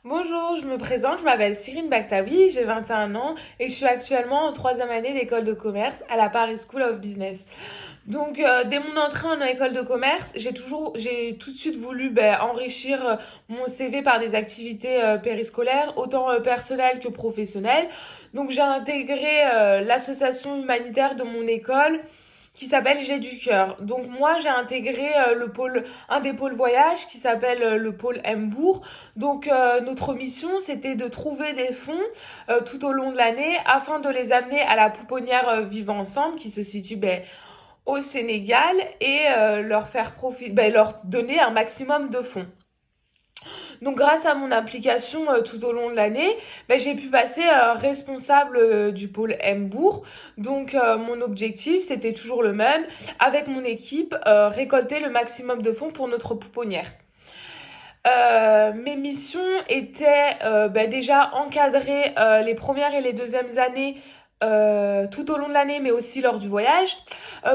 Bonjour, je me présente, je m'appelle Cyrine Baktaoui, j'ai 21 ans et je suis actuellement en troisième année d'école de commerce à la Paris School of Business. Donc, dès mon entrée en école de commerce, j'ai tout de suite voulu enrichir mon CV par des activités périscolaires, autant personnelles que professionnelles. Donc, j'ai intégré l'association humanitaire de mon école qui s'appelle J'ai du cœur. Donc moi j'ai intégré un des pôles voyage qui s'appelle le pôle Mbourg. Donc notre mission c'était de trouver des fonds tout au long de l'année afin de les amener à la pouponnière Vivre Ensemble qui se situe au Sénégal et leur donner un maximum de fonds. Donc grâce à mon application tout au long de l'année, j'ai pu passer responsable du pôle Mbourg. Donc mon objectif, c'était toujours le même, avec mon équipe, récolter le maximum de fonds pour notre pouponnière. Mes missions étaient déjà encadrer les premières et les deuxièmes années tout au long de l'année, mais aussi lors du voyage,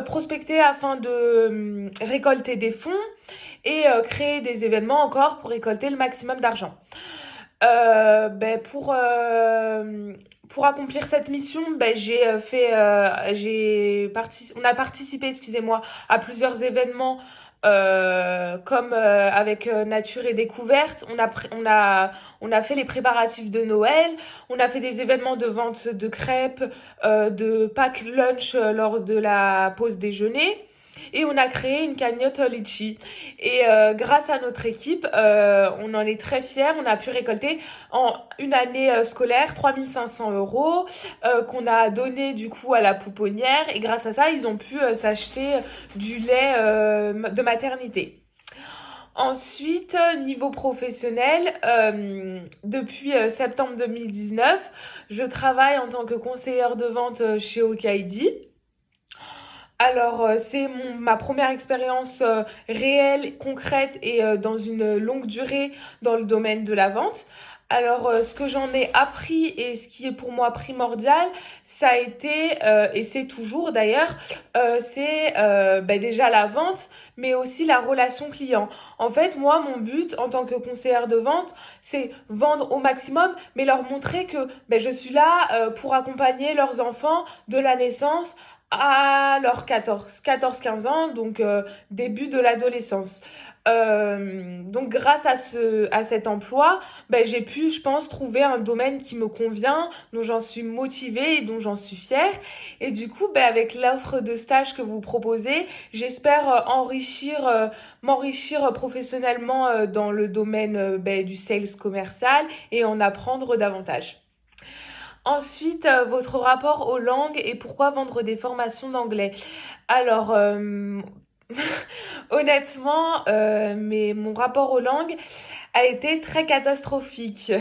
prospecter afin de récolter des fonds et créer des événements encore pour récolter le maximum d'argent. Euh, ben, pour, euh, pour accomplir cette mission, on a participé, excusez-moi, à plusieurs événements comme avec Nature et Découverte. On a fait les préparatifs de Noël. On a fait des événements de vente de crêpes, de pack lunch lors de la pause déjeuner. Et on a créé une cagnotte litchi. Et grâce à notre équipe, on en est très fiers. On a pu récolter en une année scolaire 3 500 € qu'on a donné du coup à la pouponnière. Et grâce à ça, ils ont pu s'acheter du lait de maternité. Ensuite, niveau professionnel, depuis septembre 2019, je travaille en tant que conseillère de vente chez Okaidi. Alors, ma première expérience réelle, concrète et dans une longue durée dans le domaine de la vente. Alors, ce que j'en ai appris et ce qui est pour moi primordial, ça a été, et c'est toujours d'ailleurs, c'est déjà la vente, mais aussi la relation client. En fait, moi, mon but en tant que conseillère de vente, c'est vendre au maximum, mais leur montrer que je suis là pour accompagner leurs enfants de la naissance à leurs 15 ans, donc début de l'adolescence. Donc grâce à cet emploi, j'ai pu, je pense, trouver un domaine qui me convient, dont j'en suis motivée et dont j'en suis fière. Et du coup, avec l'offre de stage que vous proposez, j'espère m'enrichir professionnellement dans le domaine du sales commercial et en apprendre davantage. Ensuite, votre rapport aux langues et pourquoi vendre des formations d'anglais. Alors, honnêtement, mon rapport aux langues a été très catastrophique.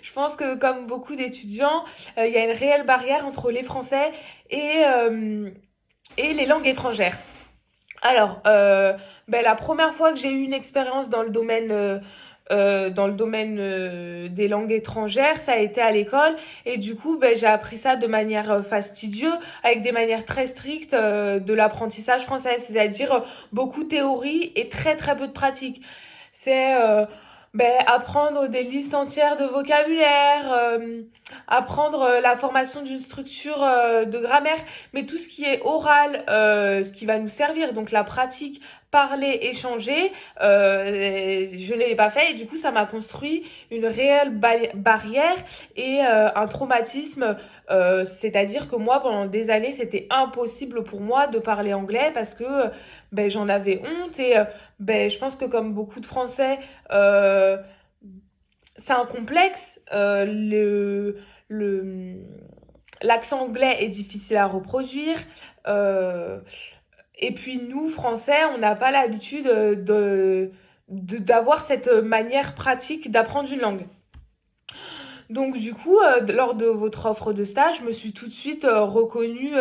Je pense que comme beaucoup d'étudiants, il y a une réelle barrière entre les Français et, euh, et les langues étrangères. Alors, la première fois que j'ai eu une expérience dans le domaine des langues étrangères, ça a été à l'école et du coup, j'ai appris ça de manière fastidieuse, avec des manières très strictes de l'apprentissage français, c'est-à-dire beaucoup de théorie et très très peu de pratique. C'est apprendre des listes entières de vocabulaire, apprendre la formation d'une structure de grammaire, mais tout ce qui est oral, ce qui va nous servir, donc la pratique, parler, échanger, je ne l'ai pas fait et du coup ça m'a construit une réelle barrière et un traumatisme, c'est-à-dire que moi pendant des années c'était impossible pour moi de parler anglais parce que j'en avais honte et je pense que comme beaucoup de Français, euh, c'est un complexe. Le, L'accent anglais est difficile à reproduire. Euh, et puis nous, Français, on n'a pas l'habitude d'avoir cette manière pratique d'apprendre une langue. Donc du coup, lors de votre offre de stage, je me suis tout de suite reconnue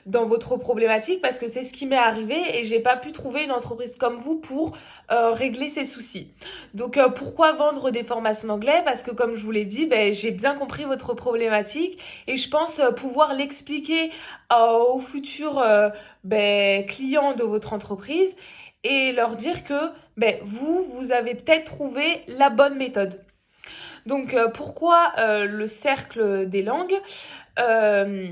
dans votre problématique parce que c'est ce qui m'est arrivé et j'ai pas pu trouver une entreprise comme vous pour régler ces soucis. Donc pourquoi vendre des formations d'anglais? Parce que comme je vous l'ai dit, j'ai bien compris votre problématique et je pense pouvoir l'expliquer aux futurs clients de votre entreprise et leur dire que vous avez peut-être trouvé la bonne méthode. Donc, pourquoi le cercle des langues? Euh,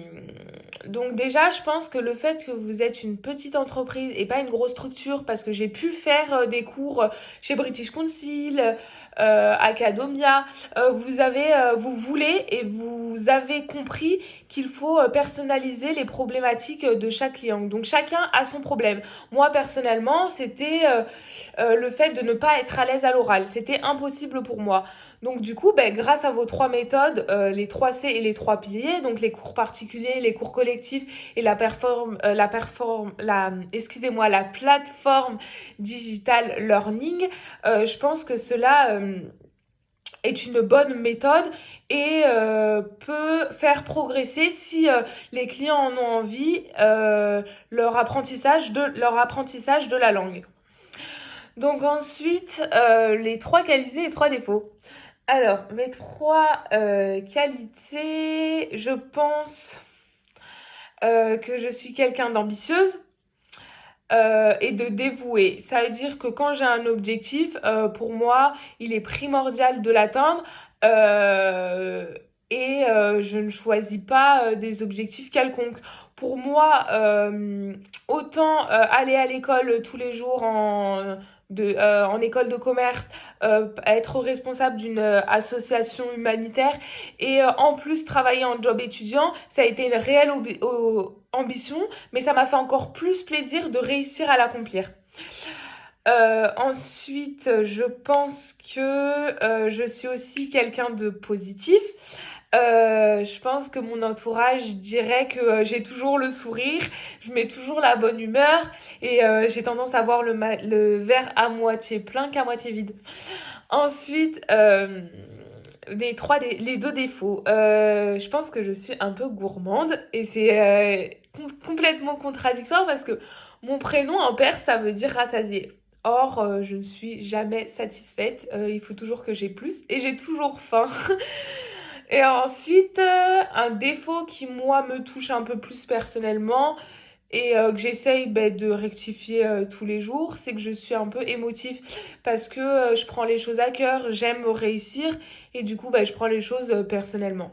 donc déjà, je pense que le fait que vous êtes une petite entreprise et pas une grosse structure, parce que j'ai pu faire des cours chez British Council, Academia, vous voulez et vous avez compris qu'il faut personnaliser les problématiques de chaque client. Donc chacun a son problème. Moi personnellement, c'était le fait de ne pas être à l'aise à l'oral. C'était impossible pour moi. Donc du coup, ben, grâce à vos trois méthodes, les 3 C et les 3 piliers, donc les cours particuliers, les cours collectifs et excusez-moi, la plateforme digital learning, je pense que cela est une bonne méthode et peut faire progresser si les clients en ont envie leur apprentissage de la langue. Donc ensuite, les 3 qualités et 3 défauts. Alors, mes 3 qualités, je pense que je suis quelqu'un d'ambitieuse et de dévouée. Ça veut dire que quand j'ai un objectif, pour moi, il est primordial de l'atteindre euh, et je ne choisis pas des objectifs quelconques. Pour moi, autant aller à l'école tous les jours en école de commerce, être responsable d'une association humanitaire et en plus travailler en job étudiant, ça a été une réelle ambition, mais ça m'a fait encore plus plaisir de réussir à l'accomplir. Ensuite, je pense que je suis aussi quelqu'un de positif. Je pense que mon entourage dirait que j'ai toujours le sourire, je mets toujours la bonne humeur et j'ai tendance à voir le verre à moitié plein qu'à moitié vide. Ensuite, les 2 défauts. Je pense que je suis un peu gourmande et c'est complètement contradictoire parce que mon prénom en perse, ça veut dire rassasié. Or, je ne suis jamais satisfaite. Il faut toujours que j'ai plus et j'ai toujours faim. Et ensuite, un défaut qui, moi, me touche un peu plus personnellement et que j'essaye de rectifier tous les jours, c'est que je suis un peu émotive parce que je prends les choses à cœur, j'aime réussir et du coup, je prends les choses personnellement.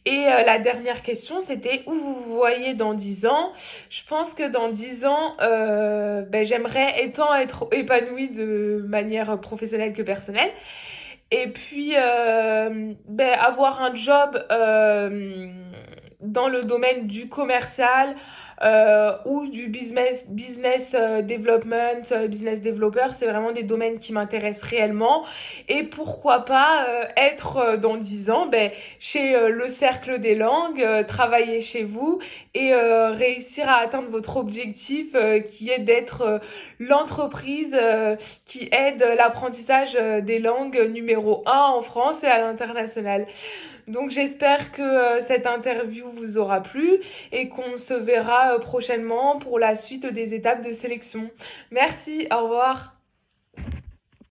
Et la dernière question, c'était où vous vous voyez dans 10 ans. Je pense que dans 10 ans, j'aimerais étant être épanouie de manière professionnelle que personnelle. Et puis, avoir un job dans le domaine du commercial ou du business development, business developer, c'est vraiment des domaines qui m'intéressent réellement. Et pourquoi pas être dans 10 ans chez le Cercle des Langues, travailler chez vous et réussir à atteindre votre objectif qui est d'être l'entreprise qui aide l'apprentissage des langues numéro 1 en France et à l'international. Donc j'espère que cette interview vous aura plu et qu'on se verra prochainement pour la suite des étapes de sélection. Merci, au revoir.